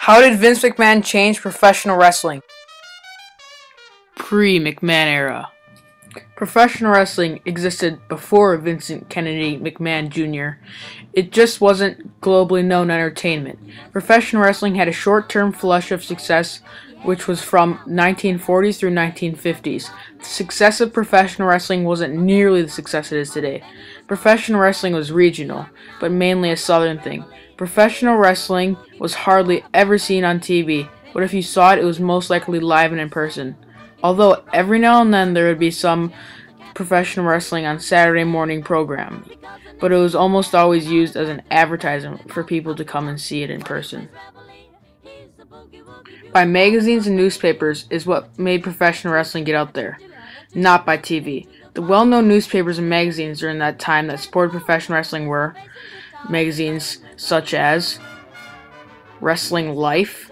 How did Vince McMahon change professional wrestling? Pre-McMahon era. Professional wrestling existed before Vincent Kennedy McMahon Jr. It just wasn't globally known entertainment. Professional wrestling had a short-term flush of success, which was from 1940s through 1950s. The success of professional wrestling wasn't nearly the success it is today. Professional wrestling was regional, but mainly a southern thing. Professional wrestling was hardly ever seen on TV, but if you saw it, it was most likely live and in person. Although every now and then there would be some professional wrestling on Saturday morning program, but it was almost always used as an advertisement for people to come and see it in person. By magazines and newspapers is what made professional wrestling get out there, not by TV. The well-known newspapers and magazines during that time that supported professional wrestling were magazines such as Wrestling Life,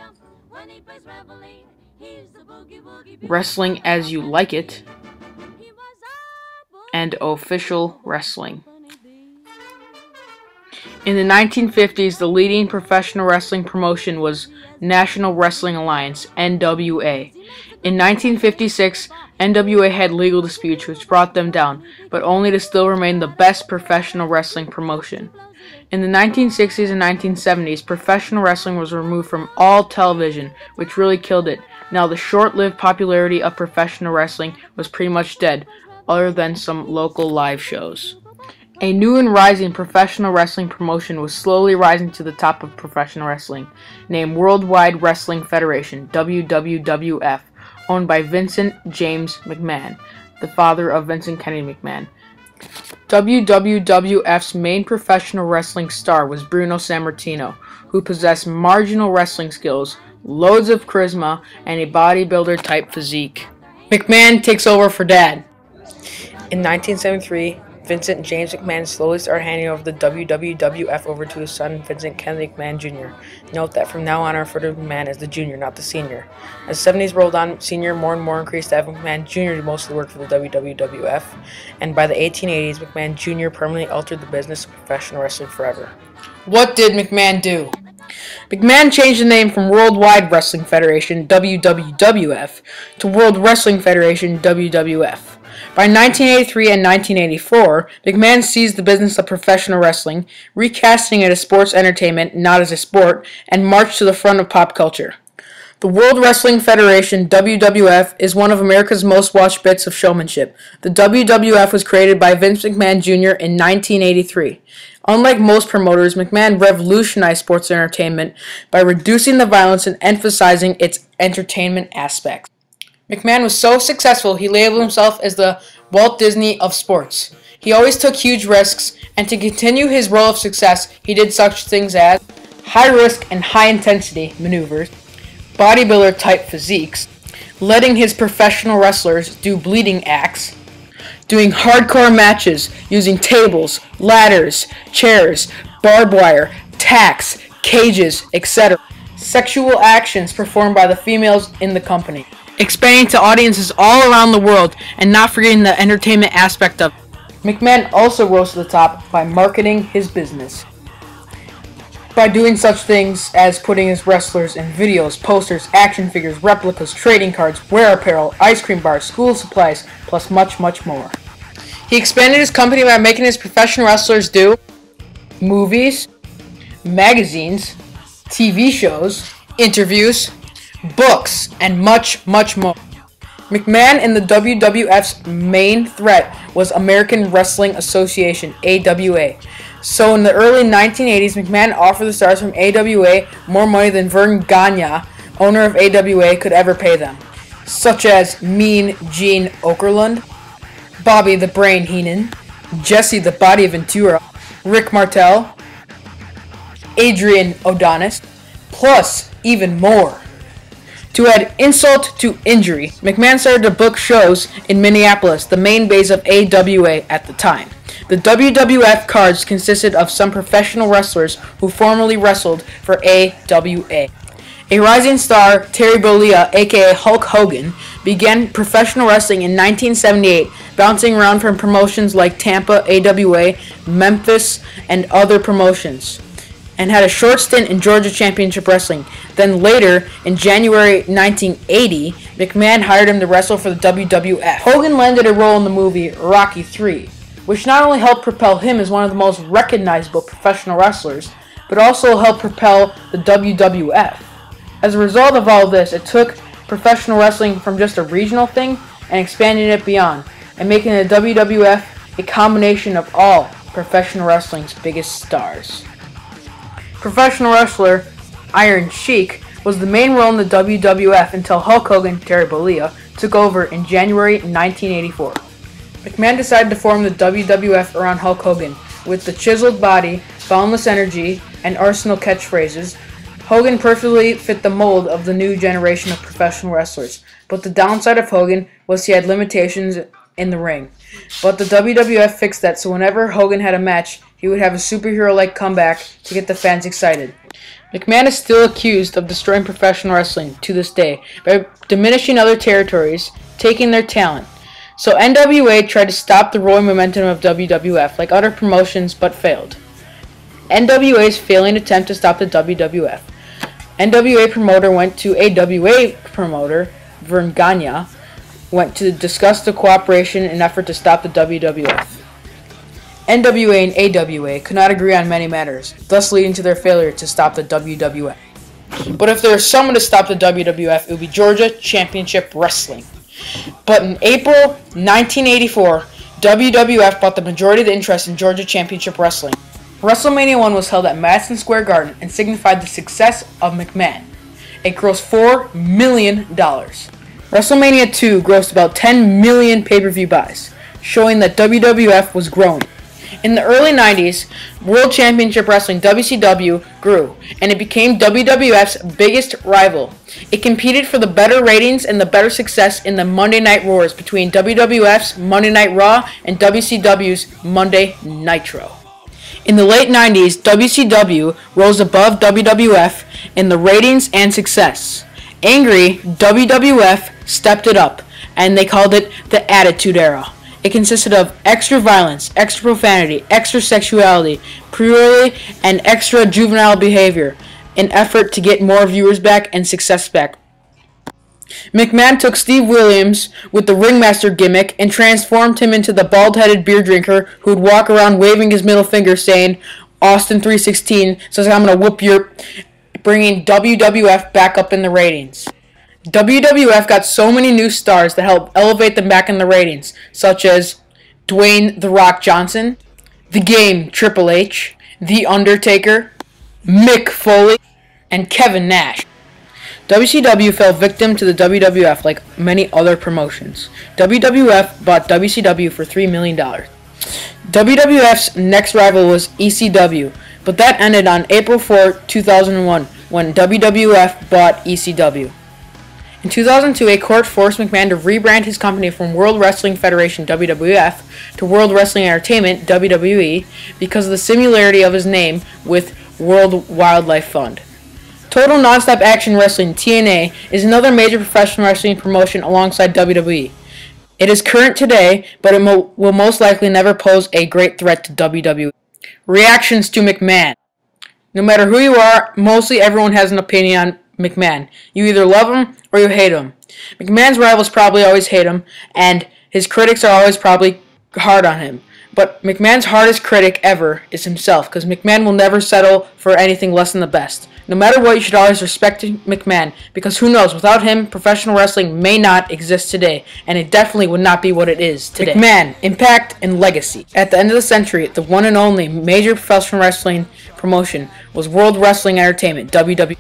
Wrestling As You Like It, and Official Wrestling. In the 1950s, the leading professional wrestling promotion was National Wrestling Alliance, NWA. In 1956, NWA had legal disputes which brought them down, but only to still remain the best professional wrestling promotion. In the 1960s and 1970s, professional wrestling was removed from all television, which really killed it. Now, the short-lived popularity of professional wrestling was pretty much dead, other than some local live shows. A new and rising professional wrestling promotion was slowly rising to the top of professional wrestling, named Worldwide Wrestling Federation, WWWF, owned by Vincent James McMahon, the father of Vincent Kennedy McMahon. WWWF's main professional wrestling star was Bruno Sammartino, who possessed marginal wrestling skills, loads of charisma, and a bodybuilder-type physique. McMahon takes over for Dad. In 1973, Vincent James McMahon slowly started handing over the WWWF over to his son, Vincent Kennedy McMahon Jr. Note that from now on, I refer to McMahon as the Jr., not the Senior. As the 70s rolled on, Senior more and more increased to have McMahon Jr. do most of the work for the WWWF, and by the 1880s, McMahon Jr. permanently altered the business of professional wrestling forever. What did McMahon do? McMahon changed the name from Worldwide Wrestling Federation, WWWF, to World Wrestling Federation, WWF. By 1983 and 1984, McMahon seized the business of professional wrestling, recasting it as sports entertainment, not as a sport, and marched to the front of pop culture. The World Wrestling Federation, WWF, is one of America's most watched bits of showmanship. The WWF was created by Vince McMahon Jr. in 1983. Unlike most promoters, McMahon revolutionized sports entertainment by reducing the violence and emphasizing its entertainment aspects. McMahon was so successful, he labeled himself as the Walt Disney of sports. He always took huge risks, and to continue his role of success, he did such things as high-risk and high-intensity maneuvers, bodybuilder-type physiques, letting his professional wrestlers do bleeding acts, doing hardcore matches using tables, ladders, chairs, barbed wire, tacks, cages, etc. Sexual actions performed by the females in the company. Expanding to audiences all around the world, and not forgetting the entertainment aspect of it. McMahon also rose to the top by marketing his business. By doing such things as putting his wrestlers in videos, posters, action figures, replicas, trading cards, wear apparel, ice cream bars, school supplies, plus much, much more. He expanded his company by making his professional wrestlers do movies, magazines, TV shows, interviews, books, and much, much more. McMahon and the WWF's main threat was American Wrestling Association, AWA. So in the early 1980s, McMahon offered the stars from AWA more money than Vern Gagne, owner of AWA, could ever pay them, such as Mean Gene Okerlund, Bobby the Brain Heenan, Jesse the Body Ventura, Rick Martel, Adrian Adonis, plus even more. To add insult to injury, McMahon started to book shows in Minneapolis, the main base of AWA at the time. The WWF cards consisted of some professional wrestlers who formerly wrestled for AWA. A rising star, Terry Bollea, aka Hulk Hogan, began professional wrestling in 1978, bouncing around from promotions like Tampa, AWA, Memphis, and other promotions. and had a short stint in Georgia Championship Wrestling. Then later, in January 1980, McMahon hired him to wrestle for the WWF. Hogan landed a role in the movie Rocky III, which not only helped propel him as one of the most recognizable professional wrestlers, but also helped propel the WWF. As a result of all this, it took professional wrestling from just a regional thing and expanding it beyond, and making the WWF a combination of all professional wrestling's biggest stars. Professional wrestler Iron Sheik was the main role in the WWF until Hulk Hogan, Terry Bollea, took over in January 1984. McMahon decided to form the WWF around Hulk Hogan. With the chiseled body, boundless energy, and arsenal catchphrases, Hogan perfectly fit the mold of the new generation of professional wrestlers. But the downside of Hogan was he had limitations in the ring. But the WWF fixed that, so whenever Hogan had a match, he would have a superhero-like comeback to get the fans excited. McMahon is still accused of destroying professional wrestling to this day by diminishing other territories, taking their talent. So NWA tried to stop the rolling momentum of WWF like other promotions, but failed. NWA's failing attempt to stop the WWF. NWA promoter went to AWA promoter, Vern Gagne, went to discuss the cooperation in effort to stop the WWF. NWA and AWA could not agree on many matters, thus leading to their failure to stop the WWF. But if there was someone to stop the WWF, it would be Georgia Championship Wrestling. But in April 1984, WWF bought the majority of the interest in Georgia Championship Wrestling. WrestleMania 1 was held at Madison Square Garden and signified the success of McMahon. It grossed $4 million. WrestleMania 2 grossed about 10 million pay-per-view buys, showing that WWF was growing. In the early 90s, World Championship Wrestling WCW grew, and it became WWF's biggest rival. It competed for the better ratings and the better success in the Monday Night Wars between WWF's Monday Night Raw and WCW's Monday Nitro. In the late 90s, WCW rose above WWF in the ratings and success. Angry, WWF stepped it up, and they called it the Attitude Era. It consisted of extra violence, extra profanity, extra sexuality, purely and extra juvenile behavior, in effort to get more viewers back and success back. McMahon took Steve Williams with the ringmaster gimmick and transformed him into the bald-headed beer drinker who would walk around waving his middle finger saying, Austin 316 says I'm going to whoop your... bringing WWF back up in the ratings. WWF got so many new stars that helped elevate them back in the ratings, such as Dwayne "The Rock" Johnson, The Game Triple H, The Undertaker, Mick Foley, and Kevin Nash. WCW fell victim to the WWF like many other promotions. WWF bought WCW for $3 million. WWF's next rival was ECW, but that ended on April 4, 2001, when WWF bought ECW. In 2002, a court forced McMahon to rebrand his company from World Wrestling Federation WWF to World Wrestling Entertainment WWE because of the similarity of his name with World Wildlife Fund. Total Nonstop Action Wrestling TNA is another major professional wrestling promotion alongside WWE. It is current today, but it will most likely never pose a great threat to WWE. Reactions to McMahon. No matter who you are, mostly everyone has an opinion on McMahon. You either love him or you hate him. McMahon's rivals probably always hate him, and his critics are always probably hard on him. But McMahon's hardest critic ever is himself, because McMahon will never settle for anything less than the best. No matter what, you should always respect McMahon, because who knows, without him, professional wrestling may not exist today, and it definitely would not be what it is today. McMahon, impact and legacy. At the end of the century, the one and only major professional wrestling promotion was World Wrestling Entertainment, WWE.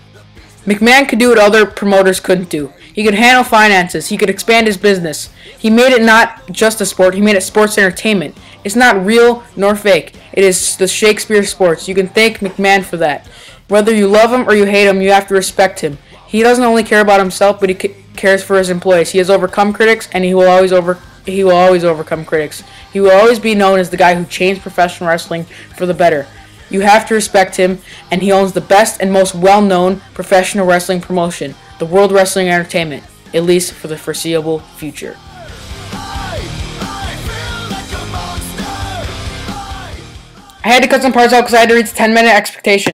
McMahon could do what other promoters couldn't do. He could handle finances. He could expand his business. He made it not just a sport. He made it sports entertainment. It's not real nor fake. It is the Shakespeare sports. You can thank McMahon for that. Whether you love him or you hate him, you have to respect him. He doesn't only care about himself, but he cares for his employees. He has overcome critics, and he will always overcome critics. He will always be known as the guy who changed professional wrestling for the better. You have to respect him, and he owns the best and most well-known professional wrestling promotion, the World Wrestling Entertainment, at least for the foreseeable future. I had to cut some parts out because I had to reach the 10-minute expectation.